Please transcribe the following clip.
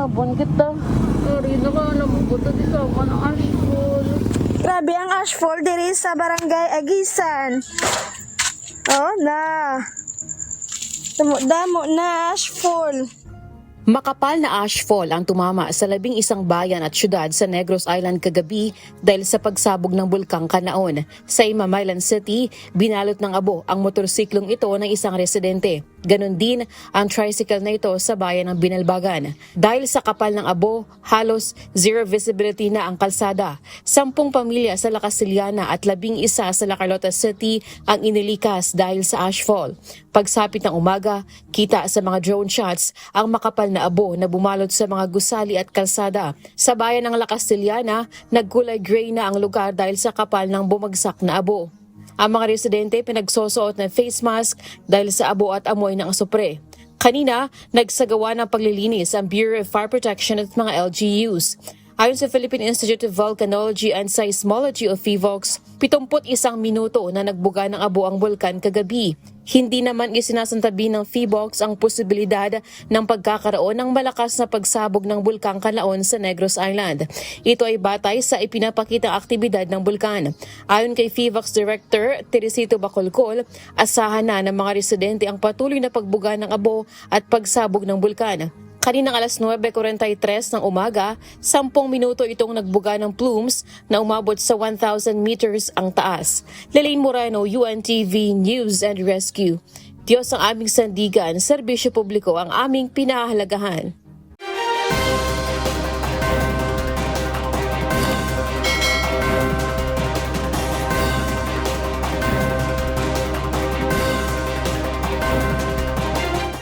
buwan kita. Sorry, nakalamubuto di sa ako ng ashfall. Grabe ang ashfall diri sa barangay Agisan. Oh na. Damo na ashfall. Makapal na ashfall ang tumama sa 11 bayan at syudad sa Negros Island kagabi dahil sa pagsabog ng bulkang Kanaon. Sa Imamaylan City, binalot ng abo ang motorsiklong ito ng isang residente. Ganon din ang tricycle na ito sa bayan ng Binalbagan. Dahil sa kapal ng abo, halos zero visibility na ang kalsada. 10 pamilya sa La Casillana at 11 sa La Carlota City ang inilikas dahil sa ashfall. Pagsapit ng umaga, kita sa mga drone shots ang makapal na abo na bumalot sa mga gusali at kalsada. Sa bayan ng La Casillana, nagkulay gray na ang lugar dahil sa kapal ng bumagsak na abo. Ang mga residente pinagsusuot ng face mask dahil sa abo at amoy ng asupre. Kanina, nagsagawa ng paglilinis ang Bureau of Fire Protection at mga LGUs. Ayon sa Philippine Institute of Volcanology and Seismology o PHIVOLCS, 71 minuto na nagbuga ng abo ang bulkan kagabi. Hindi naman isinasantabi ng PHIVOLCS ang posibilidad ng pagkakaroon ng malakas na pagsabog ng bulkang Kanaon sa Negros Island. Ito ay batay sa ipinapakitang aktibidad ng bulkan. Ayon kay PHIVOLCS Director Teresito Bacolcol, asahan na ng mga residente ang patuloy na pagbuga ng abo at pagsabog ng bulkan. Kaninang alas 9:43 ng umaga, 10 minuto itong nagbuga ng plumes na umabot sa 1,000 meters ang taas. Lelaine Moreno, UNTV News and Rescue. Diyos ang aming sandigan, serbisyo publiko ang aming pinahahalagahan.